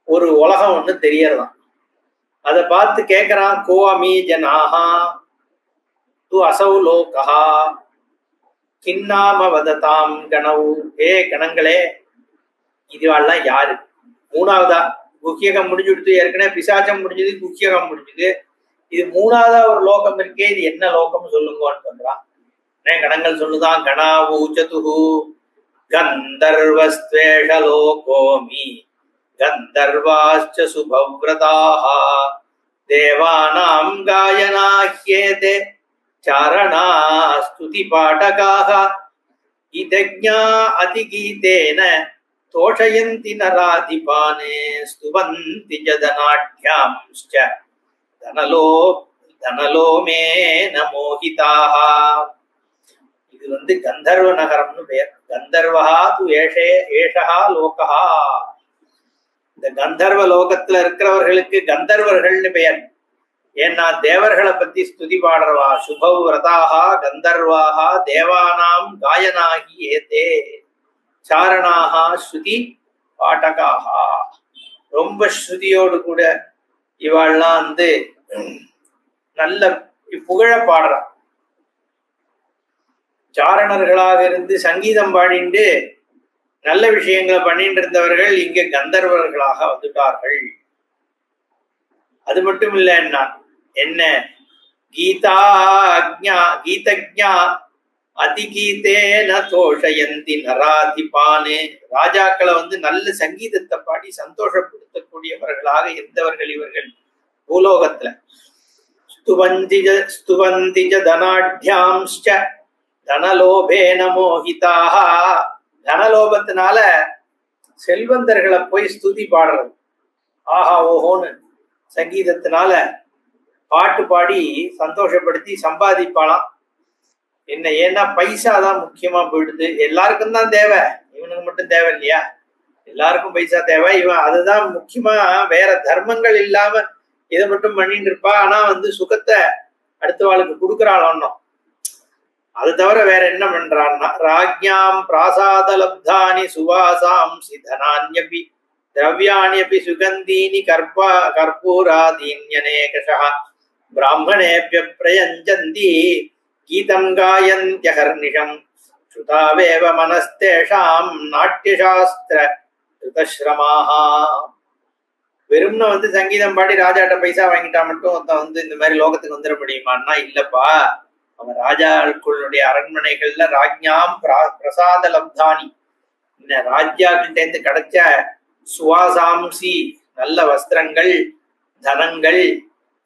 ஒரு உலகம் ஒண்ணு தெரியறதான். அதை பார்த்து கேட்கிறான், கோ அமி ஜனாஹா து அசௌ லோகஹா கின்னாம வததாம் கணவு. ஏ கணங்களே, இதுவாள்லாம் யாரு? மூணாவதா குக்கியகம் முடிஞ்சுடுத்து, ஏற்கனவே பிசாச்சம் முடிஞ்சது, குக்கியகம் முடிஞ்சது. இது மூணாவதா ஒரு லோகம் இருக்கே, இது என்ன லோகம் சொல்லுங்கன்னு சொல்றான். கணங்கள் சொல்லுதான். கணாவு சதுஹு கந்தர்வஸ்த்வேஷ லோகோமி கந்தர்வாச்ச சுபவ்ரதாஹ தேவானாம் காயனாஹ்யேதே சாரணா ஸ்துதி பாடகாஹ இதஜ்ஞா அதிகீதேன தோஷயந்தி நராதிபானே ஸ்துவந்தி ஜதநாட்யாம்ஸ்ச தனலோமே நமோஹிதாஹ. இது கந்தர்வ நகரம்னு பெயர். கந்தர்வா து ஏஷா லோகஹா. இந்த கந்தர்வ லோகத்துல இருக்கிறவர்களுக்கு கந்தர்வர்கள்னு பெயர். ஏன்னா தேவர்களை பத்தி ஸ்துதி பாடுறவா. சுபவ்ரதாஹா கந்தர்வாஹா தேவானாம் காயனாகி ஏதே சாரணாஹா ஸ்ருதி பாடகாஹா. ரொம்ப ஸ்ருதியோடு கூட இவாள்லாம் நல்ல புகழ பாடுறா. சாரணர்களாக இருந்து சங்கீதம் பாடிண்டு நல்ல விஷயங்களை பண்ணிட்டு இருந்தவர்கள் இங்க கந்தர்வர்களாக வந்துட்டார்கள். அது மட்டும் இல்லைன்னா என்ன, கீதஜ்ஞா அதிகீதேன தோஷயந்தி நராதிபானே. ராஜாக்களை நல்ல சங்கீதத்தை பாடி சந்தோஷப்படுத்தக்கூடியவர்களாக இருந்தவர்கள் இவர்கள் பூலோகத்துல. ஸ்துவந்திஜ தனாட்யாம்ஸ்ச தனலோபேன மோஹிதாஹ. தனலோபத்தினால செல்வந்தர்களை போய் ஸ்துதி பாடுறது, ஆஹா ஓஹோன்னு சங்கீதத்தினால பாட்டு பாடி சந்தோஷப்படுத்தி சம்பாதிப்பாளாம். என்ன, ஏன்னா பைசா தான் முக்கியமா போயிடுது. எல்லாருக்கும் தான் தேவை. இவனுக்கு மட்டும் தேவை இல்லையா? எல்லாருக்கும் பைசா தேவை. இவன் அதுதான் முக்கியமா, வேற தர்மங்கள் இல்லாம இதை மட்டும் பண்ணிட்டு இருப்பா. ஆனா சுகத்தை அடுத்த வாழ்க்கை கொடுக்குறாள் ஒன்னும். அது தவிர வேற என்ன பண்றான்னா, ராஜ்ஞாம் பிராசாத லப்தானி சுவாசாம் சிதனான்யபி திரவியாணியபி சுகந்தீனி கற்பூராதீன்யநேகஷா பிராமணேபிய பிரயஞ்சந்தி கீதம் காயந்த்யஹர்நிஷம் ஸ்ருதாவேவ மனஸ்தேஷாம் நாட்டியசாஸ்திர கிருதஸ்ரமாஹா. வெறும்னு சங்கீதம் பாடி ராஜாட்ட பைசா வாங்கிட்டா மட்டும் இந்த மாதிரி லோகத்துக்கு வந்துட முடியுமான்னா இல்லப்பா. அவன் ராஜாக்களுடைய அரண்மனைகள்ல ராஜ்ஞாம் பிரசாத லப்தானி, ராஜ்யாக்கிட்ட இருந்து கிடைச்ச சுவாசாம்சி நல்ல வஸ்திரங்கள், தனங்கள்,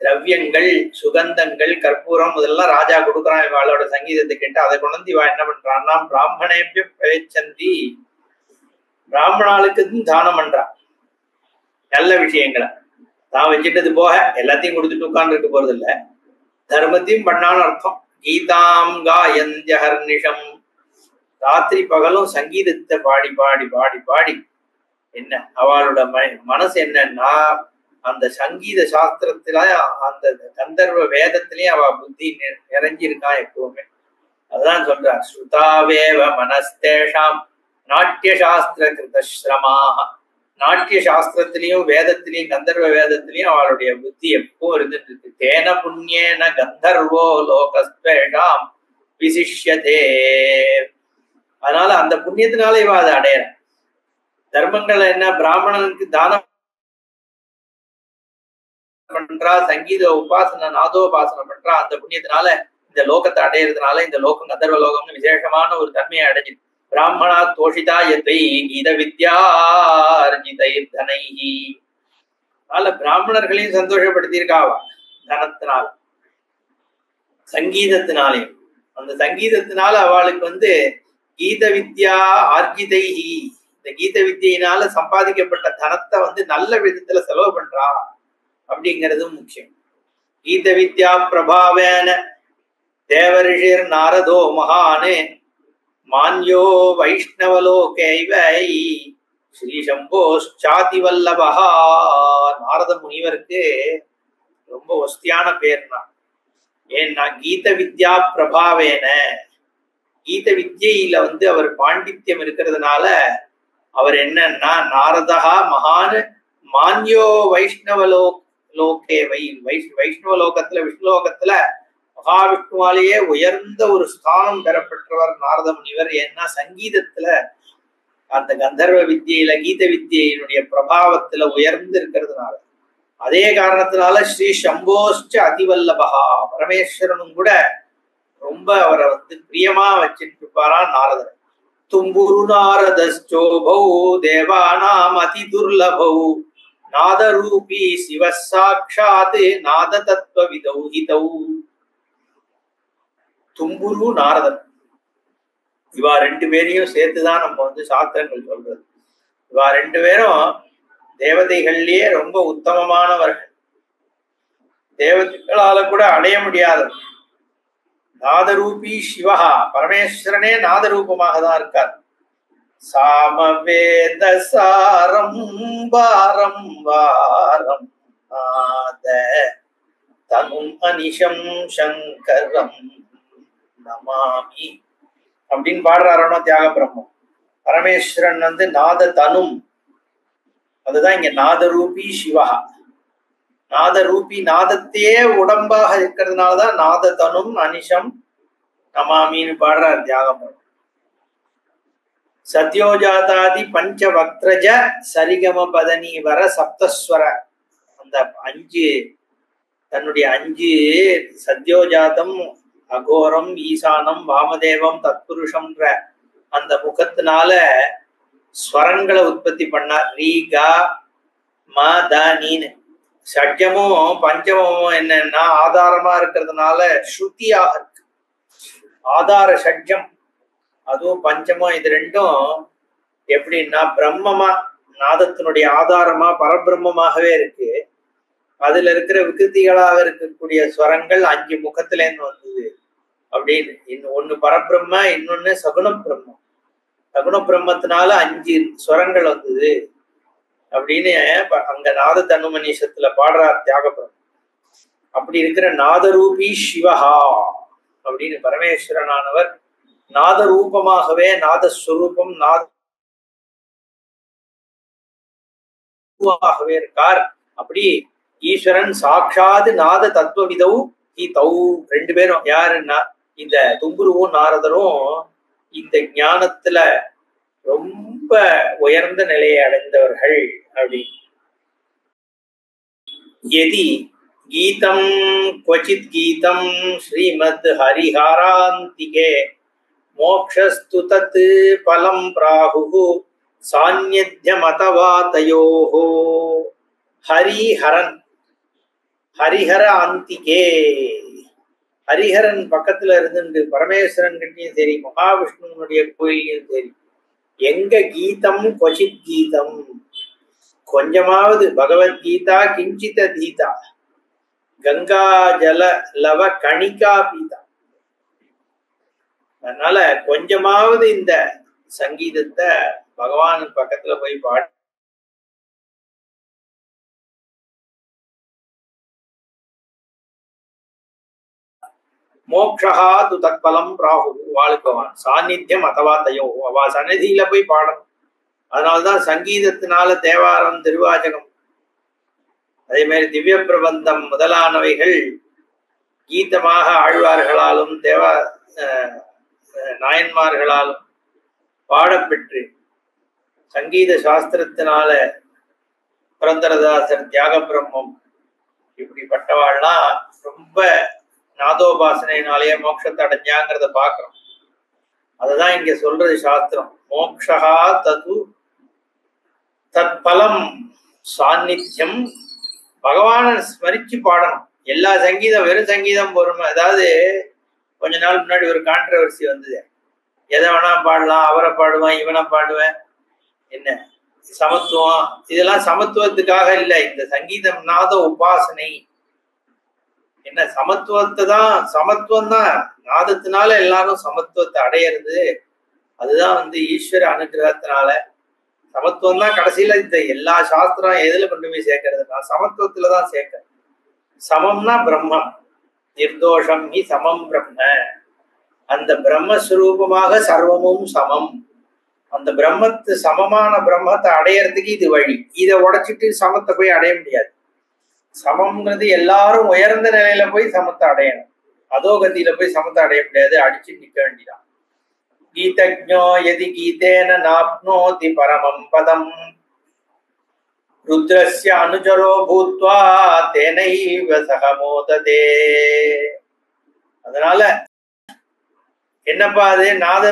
திரவியங்கள், சுகந்தங்கள், கற்பூரம் இதெல்லாம் ராஜா கொடுக்குறான் இவாளோட சங்கீதத்தை கேட்டு. அதை கொண்டு இவா என்ன பண்றான்னா பிராமணேபிய பிரயச்சந்தி, பிராமணாளுக்கு தானம் பண்றான் நல்ல விஷயங்களை. தான் வச்சுட்டது போக எல்லாத்தையும் கொடுத்துட்டு உட்கார்ந்துட்டு போறது இல்ல, தர்மத்தையும் பண்ணான்னு அர்த்தம். கீதாம் காயந்த்யஹர்நிஷம், ராத்திரி பகலும் சங்கீதத்தை பாடி பாடி பாடி பாடி என்ன அவளோட மனசு என்னன்னா அந்த சங்கீத சாஸ்திரத்துல அந்த கந்தர்வ வேதத்திலயும் அவ புத்தி நிறைஞ்சிருக்கான் எப்பவுமே. அதுதான் சொல்றார், ஸ்ருதாவேவ மனஸ்தேஷாம் நாட்டிய சாஸ்திர கிருதஸ்ரமாக. நாட்டிய சாஸ்திரத்திலையும் வேதத்திலையும் கந்தர்வ வேதத்திலையும் அவளுடைய புத்தி எப்போ இருந்துட்டு இருக்கு. தேன புண்ணியேன கந்தர்வோ லோகஸ்வேஷாம் விசிஷ்யதே. அதனால அந்த புண்ணியத்தினால இவ அதை அடையிற. தர்மங்கள் என்ன, பிராமணனுக்கு தானம் பண்றா, சங்கீத உபாசனை நாதோபாசனை பண்றா, அந்த புண்ணியத்தினால இந்த லோகத்தை அடையிறதுனால இந்த லோகம் கந்தர்வ லோகம்னு விசேஷமான ஒரு தன்மையை அடைஞ்சிருக்கு. பிராமணா தோஷிதா யதை கீத வித்யார்ஜிதை தனைஹி. அதனால பிராமணர்களையும் சந்தோஷப்படுத்தியிருக்காவா தனத்தினால சங்கீதத்தினாலையும். அந்த சங்கீதத்தினால அவளுக்கு கீத வித்யா ஆர்ஜிதைஹி, இந்த கீத வித்தியினால சம்பாதிக்கப்பட்ட தனத்தை நல்ல விதத்துல செலவு பண்றா அப்படிங்கிறதும் முக்கியம். கீத வித்யா பிரபாவேன தேவரிஷிர் நாரதோ மகானே மான்யோ வைஷ்ணவலோகைவை ஸ்ரீ சம்போச்சாதி வல்லபஹா. நாரத முனிவருக்கு ரொம்ப ஒஸ்தியான பேர்னா. ஏன்னா கீத வித்யா பிரபாவேன, கீத வித்யில அவர் பாண்டித்யம் இருக்கிறதுனால அவர் என்னன்னா நாரதா மகான் மான்யோ வைஷ்ணவலோகே வைஷ்ணவலோகத்துல விஷ்ணுலோகத்துல மகாவிஷ்ணுவாலேயே உயர்ந்த ஒரு ஸ்தானம் பெறப்பட்டவர் நாரத முனிவர். ஏன்னா சங்கீதத்துல அந்த கந்தர்வ வித்தியில கீத வித்தியினுடைய பிரபாவத்துல உயர்ந்து இருக்கிறதுனால. அதே காரணத்தினால ஸ்ரீ சம்போஷ்ச அதிவல்லபகா, பரமேஸ்வரனும் கூட ரொம்ப அவரை பிரியமா வச்சுட்டு இருப்பாரா நாரதர். தும்புரு நாரதோபௌ தேவானாம் அதி துர்லபௌ நாதரூபி சிவ சாட்சாத் நாத தத்துவ விதௌ ஹிதௌ. தும்புரு நாரதன், இவா ரெண்டு பேரையும் சேர்த்துதான் நம்ம சாஸ்திரங்கள் சொல்றது. இவா ரெண்டு பேரும் தேவதைகள்லயே ரொம்ப உத்தமமானவர்கள், தேவதைகளால கூட அடைய முடியாதவர். நாதரூபி சிவஹா, பரமேஸ்வரனே நாதரூபமாக தான் இருக்கார். சாமவேத சாரம் வாரம் வாரம் நாத தனும் அனிஷம் சங்கரம் நமாமி அப்படின்னு பாடுறாரோ தியாக பிரம்மம். பரமேஸ்வரன் நாத தனும், அதுதான் இங்க நாதரூபி சிவஹா. நாதரூபி, நாதத்தையே உடம்பாக இருக்கிறதுனாலதான் நாத தனும் அனிஷம் நமாமின்னு பாடுறார் தியாகம். சத்யோஜாதாதி பஞ்சவக்ரஜ சரிகம பதனி வர சப்தஸ்வர, அந்த 5 தன்னுடைய 5 சத்யோஜாதம் அகோரம் ஈசானம் வாமதேவம் தத்புருஷம்ன்ற அந்த முகத்தினால ஸ்வரங்களை உற்பத்தி பண்ணார். ரீகா ம த நீன்னு. ஷட்ஜமும் பஞ்சமும் என்னன்னா ஆதாரமா இருக்கிறதுனால ஸ்ருதியாக இருக்கு. ஆதார ஷட்ஜம் அதுவும் பஞ்சமும், இது ரெண்டும் எப்படின்னா பிரம்மமா நாதத்தினுடைய ஆதாரமா பரபிரம்மமாகவே இருக்கு. அதுல இருக்கிற விகிருதிகளாக இருக்கக்கூடிய ஸ்வரங்கள் 5 முகத்துல இருந்து வந்தது அப்படின்னு. ஒண்ணு பரபிரம்ம, இன்னொன்னு சகுண பிரம்மம். சகுண பிரம்மத்தினால 5 ஸ்வரங்கள் வந்தது அப்படின்னு அங்க நாத தனுமனிஷத்துல பாடுறார் தியாகபுரம். அப்படி இருக்கிற நாதரூபி சிவஹா அப்படின்னு பரமேஸ்வரனானவர் நாத ரூபமாகவே நாதஸ்வரூபம் நாதமாகவே இருக்கார். அப்படி ஈஸ்வரன் சாட்சாது நாத தத்துவவிதௌ தௌ 2 பேரும் யாருன்னா இந்த தும்புருவும் நாரதரும் இந்த ஞானத்துல ரொம்ப உயர்ந்த நிலையை அடைந்தவர்கள். அப்படி எதி கீதம் क्वचित् கீதம் ஸ்ரீமத் ஹரிஹராந்திகே மோக்ஷஸ்து தத் பலம் பிராஹு சாநித்யமதவா தயோஹோ. ஹரிஹரன் ஹரிஹர அந்திகே, ஹரிஹரன் பக்கத்துல இருந்து பரமேஸ்வரன் கிட்டையும் சரி மகாவிஷ்ணுனுடைய கோயிலையும் சரி எங்க கீதம் क्वचित् கீதம் கொஞ்சமாவது பகவத்கீதா கிஞ்சித தீதா கங்கா ஜல லவ கணிகா பீதா. அதனால கொஞ்சமாவது இந்த சங்கீதத்தை பகவான் பக்கத்துல போய் பாடு மோக்ஷா து தத்பலம் பிராஹு வாழ்க்கவான் சாநித்தியம் அதவா தயோ அவா சன்னதியில போய் பாடணும். அதனால்தான் சங்கீதத்தினால தேவாரம் திருவாச்சகம் அதே மாதிரி திவ்ய பிரபந்தம் முதலானவைகள் கீதமாக ஆழ்வார்களாலும் நாயன்மார்களாலும் பாடப்பெற்று சங்கீத சாஸ்திரத்தினால புரந்தரதாசர் தியாக பிரம்மம் இப்படிப்பட்டவாள்லாம் ரொம்ப நாதோபாசனையினாலேயே மோட்சத்தை அடைஞ்சாங்கிறத பாக்குறோம். அதுதான் இங்க சொல்றது சாஸ்திரம். மோக்ஷா தது தத்பலம் சாநித்தியம். பகவானை ஸ்மரிச்சு பாடணும். எல்லா சங்கீதம் வெறும் சங்கீதம் பொறுமை. அதாவது கொஞ்ச நாள் முன்னாடி ஒரு கான்ட்ரவர்சி வந்தது. எதை வேணா பாடலாம், அவரை பாடுவேன் இவனை பாடுவேன், என்ன சமத்துவம், இதெல்லாம் சமத்துவத்துக்காக இல்லை. இந்த சங்கீதம் நாத உபாசனை என்ன சமத்துவம் தான் நாதத்தினால எல்லாரும் சமத்துவத்தை அடையிறது. அதுதான் ஈஸ்வர அனுகிரகத்தினால சமத்துவம் தான். கடைசியில இந்த எல்லா சாஸ்திரம் எதுல கொண்டு போய் சேர்க்கறதுன்னா சமத்துவத்துலதான் சேர்க்க. சமம்னா பிரம்மம், நிர்தோஷம் ஹி சமம் பிரம்ம. அந்த பிரம்மஸ்வரூபமாக சர்வமும் சமம். அந்த சமமான பிரம்மத்தை அடையறதுக்கு இது வழி. இதை உடைச்சிட்டு சமத்தை போய் அடைய முடியாது. சமம்ங்கிறது எல்லாரும் உயர்ந்த நிலையில போய் சமத்தை அடையணும். அதோ கதியில போய் சமத்தை அடைய முடியாது. அடிச்சு நிக்க வேண்டியதான். கீதஜ்ஞோ யதி கீதேன நாப்னோதி பரமம் பதம் ருத்ரஸ்ய அனுஜரோ பூத்வா தேனைவ சக மோததே. அதனால என்னப்பா அது நாத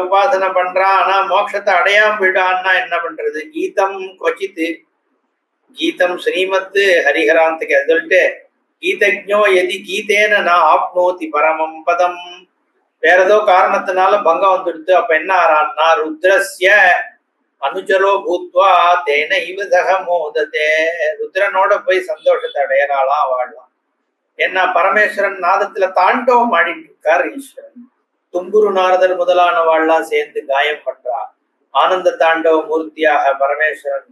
உபாசனை பண்றான் ஆனா மோட்சத்தை அடையாம போயிட்டான்னா என்ன பண்றது? கீதம் கொச்சித்து கீதம் ஸ்ரீமத் ஹரிஹராந்துக்கு சொல்லிட்டு கீதஜ்ஞோ யதி கீதேன நான் ஆப்னோதி பரமம் பதம். வேற ஏதோ காரணத்தினால பங்கம் வந்துடுது. அப்ப என்ன ஆறான்னா ருத்ரஸ்ய அனுஜரோ பூத்வா தேன இவதக மோததே. ருத்ரனோட போய் சந்தோஷத்தை அடையறாளாம் வாழலாம். ஏன்னா பரமேஸ்வரன் நாதத்துல தாண்டவம் ஆடிட்டு இருக்கார் ஈஸ்வரன். தும்புரு நாரதர் முதலான வாழலாம் சேர்ந்து காயம் பண்றார். ஆனந்த தாண்டவ மூர்த்தியாக பரமேஸ்வரன்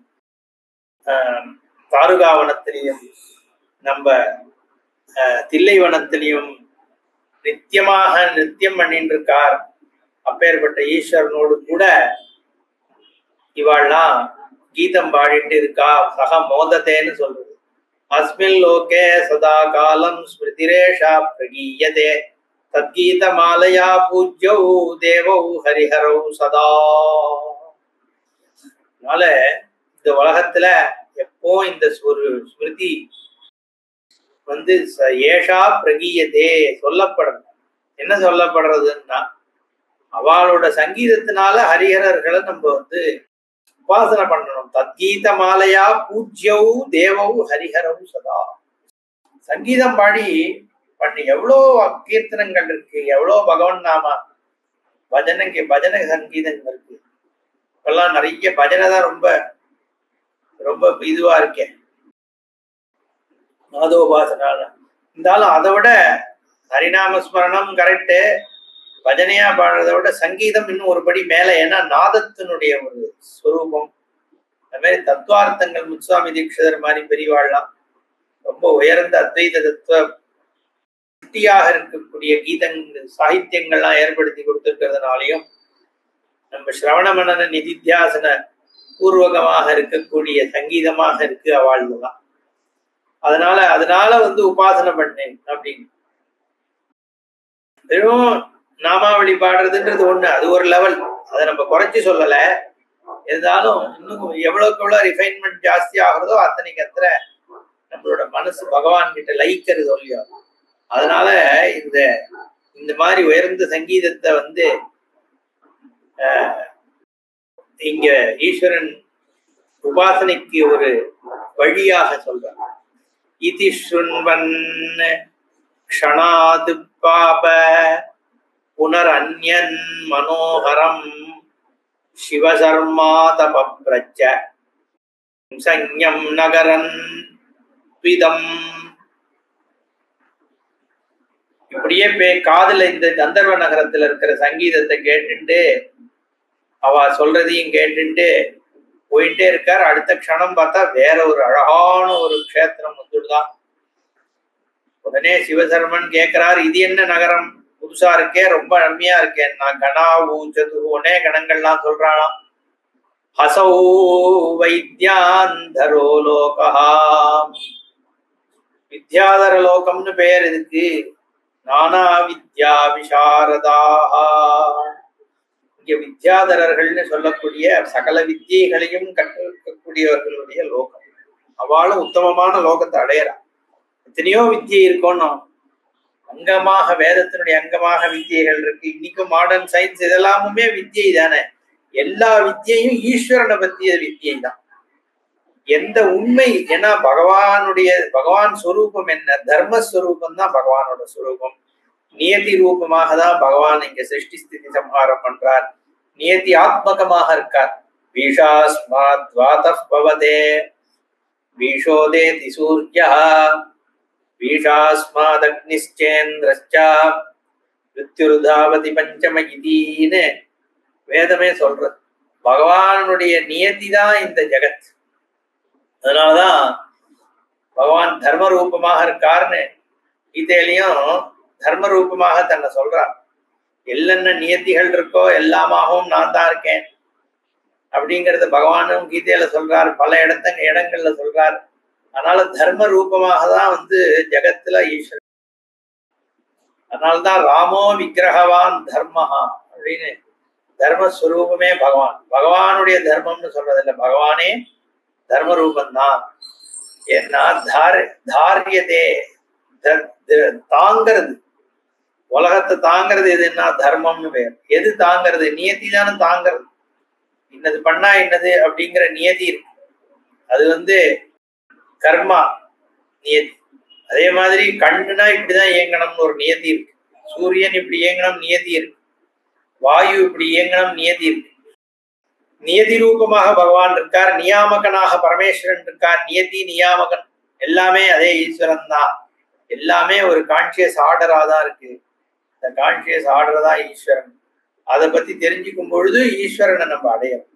தாருகாவனத்திலையும் நம்ம தில்லைவனத்திலையும் நித்தியமாக நித்தியம் பண்ணிட்டு இருக்கார். அப்பேற்பட்ட ஈஸ்வரனோடு கூட இவாள்லாம் கீதம் பாடிட்டு இருக்கா. சக மோதத்தேன்னு சொல்றது. அஸ்மின் லோகே சதா காலம் ஸ்மிருதிரேஷா பிரகீயதே தத்கீத மாலையா பூஜ்யௌ தேவௌ ஹரிஹரௌ சதா. அதனால இந்த உலகத்துல எப்போ இந்த ஒரு ஸ்மிருதி ஏஷா பிரகீயதே சொல்லப்படும். என்ன சொல்லப்படுறதுன்னா அவளோட சங்கீதத்தினால ஹரிஹரர்களை நம்ம உபாசனை பண்ணணும். தத்கீத மாலையா பூஜ்யௌ தேவௌ ஹரிஹரௌ சதா. சங்கீதம் பாடி பண்ணி எவ்வளோ கீர்த்தனங்கள் இருக்கு, எவ்வளோ பகவன் நாமா பஜனை சங்கீதங்கள் இருக்கு. இப்பெல்லாம் நிறைய பஜனை தான் ரொம்ப ரொம்ப இதுவா இருக்கேன் நாதோபாசனால. இருந்தாலும் அதை விட ஹரிநாமஸ்மரணம் கரெக்டு. பஜனையா பாடுறத விட சங்கீதம் இன்னும் ஒரு படி மேல. ஏன்னா நாதத்தினுடைய ஒரு ஸ்வரூபம். அது மாதிரி தத்துவார்த்தங்கள் முத்துசுவாமி தீட்சிதர் மாதிரி பெரியவாழ்லாம் ரொம்ப உயர்ந்த அத்வைத தத்துவ சிட்டியாக இருக்கக்கூடிய கீதங்கள் சாகித்யங்கள்லாம் ஏற்படுத்தி கொடுத்திருக்கிறதுனாலையும் நம்ம சிரவண மனன நிதித்தியாசன பூர்வகமாக இருக்கக்கூடிய சங்கீதமாக இருக்கு அவாழ்வுதான். அதனால உபாசனை பண்ணேன் அப்படின்னு. வெறும் நாமாவளி பாடுறதுன்றது ஒண்ணு, அது ஒரு லெவல், அதை நம்ம குறைச்சி சொல்லல. இருந்தாலும் இன்னும் எவ்வளவுக்கு எவ்வளவு ரிஃபைன்மெண்ட் ஜாஸ்தி ஆகுறதோ அத்தனைக்கு அத்தனை நம்மளோட மனசு பகவான் கிட்ட லயிக்கிறது இல்லையோ. அதனால இந்த மாதிரி உயர்ந்த சங்கீதத்தை இங்க ஈஸ்வரன் உபாசனைக்கு ஒரு வழியாக சொல்றான். இதி ஸ்ருண்வன் க்ஷணாது பாப புனரன்யன் மனோகரம் சிவசர்மா தபப்ரச்ச சஞ்ஞம் நகரன் த்விதம். இப்படியே காதுல இந்த கந்தர்வ நகரத்துல இருக்கிற சங்கீதத்தை கேட்டுட்டு அவ சொல்றதையும் கேட்டுட்டு போயிட்டே இருக்கார். அடுத்த க்ஷணம் பார்த்தா வேற ஒரு அழகான ஒரு க்ஷேத்திரம் வந்துடுதான். உடனே சிவசர்மன் கேட்கிறார், இது என்ன நகரம், புதுசா இருக்கே, ரொம்ப நன்மையா இருக்கேன். நான் கணா ஊச்சதுனே கணங்கள்லாம் சொல்றானாம். ஹசௌ வைத்யாந்தரோ லோகா, வித்யாதர லோகம்னு பெயர் இதுக்கு. நானா வித்யா விசாரதாக, இங்க வித்யாதரர்கள்னு சொல்லக்கூடிய சகல வித்தியைகளையும் கற்றிருக்கக்கூடியவர்களுடைய லோகம். அவளும் உத்தமமான லோகத்தை அடையறான். எத்தனையோ வித்தியை இருக்கணும், அங்கமாக வேதத்தினுடைய அங்கமாக வித்தியைகள் இருக்கு. இன்னைக்கும் மாடர்ன் சயின்ஸ் இதெல்லாமுமே வித்தியை தானே. எல்லா வித்தியையும் ஈஸ்வரனை பத்திய வித்தியை தான். எந்த உண்மை, ஏன்னா பகவான் ஸ்வரூபம் என்ன, தர்மஸ்வரூபம் தான் பகவானோட ஸ்வரூபம். நியதி ரூபமாக தான் பகவான் இங்க சிருஷ்டி ஸ்திதி சம்ஹாரம் பண்றார். நியதி ஆத்மகமாக இருக்கார். வீஷாஸ்மாத் வாதஃ பவதே வீஷோதேதி சூர்யः வீஷாஸ்மாத் அக்னிஷ்சேந்திரஸ்ச மிருத்யுர்தாவதி பஞ்சம இதின்னு வேதமே சொல்றது. பகவானுடைய நியதி தான் இந்த ஜெகத். அதனாலதான் பகவான் தர்ம ரூபமாக இருக்காருன்னு கீதையிலையும் தர்ம ரூபமாக தன்னை சொல்றார். என்னென்ன நியத்திகள் இருக்கோ எல்லாமாகவும் நான் தான் இருக்கேன் அப்படிங்கறத பகவானும் கீதையில சொல்றார், பல இடங்கள்ல சொல்றார். அதனால தர்ம ரூபமாக தான் ஜெகத்துல ஈஸ்வரன். அதனால்தான் ராமோ விக்கிரகவான் தர்மஹா அப்படின்னு, தர்மஸ்வரூபமே பகவான். பகவானுடைய தர்மம்னு சொல்றதில்லை, பகவானே தர்ம ரூபந்தான். ஏன்னா தாரியதே, தாங்கிறது, உலகத்தை தாங்கிறது எதுன்னா தர்மம்னு பேர். எது தாங்கிறது? நியதி தானே தாங்கிறது. இன்னது பண்ணா என்னது அப்படிங்கிற நியதி இருக்கு. அது கர்மா நியதி. அதே மாதிரி கண்ணுனா இப்படிதான் இயங்கணும்னு ஒரு நியதி இருக்கு. சூரியன் இப்படி இயங்கணும் நியதி இருக்கு. வாயு இப்படி இயங்கணும் நியதி இருக்கு. நியதி ரூபமாக பகவான் இருக்கார். நியாமகனாக பரமேஸ்வரன் இருக்கார். நியதி நியாமகன் எல்லாமே அதே ஈஸ்வரன் தான். எல்லாமே ஒரு கான்சியஸ் ஆர்டரா தான் இருக்கு. இந்த கான்சியஸ் ஆர்டர் தான் ஈஸ்வரன். அதை பத்தி தெரிஞ்சுக்கும் பொழுது ஈஸ்வரனை நம்ம அடையணும்.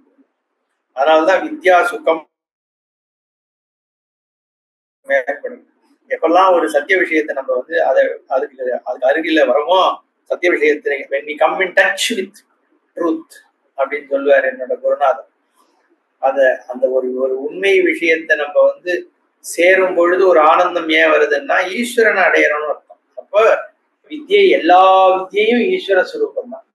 அதனாலதான் வித்யா சுகம் ஏற்படும். எப்பெல்லாம் ஒரு சத்திய விஷயத்தை நம்ம அதுக்கு அருகில வரமோ, சத்திய விஷயத்தை when we come in touch with truth அப்படின்னு சொல்லுவார் என்னோட குருநாதர். அந்த ஒரு உண்மை விஷயத்தை நம்ம சேரும் பொழுது ஒரு ஆனந்தம் ஏன் வருதுன்னா ஈஸ்வரனை அடையணும்னு அர்த்தம். அப்ப எல்லா வித்தியையும் ஈஸ்வர சுரூபம் தான்.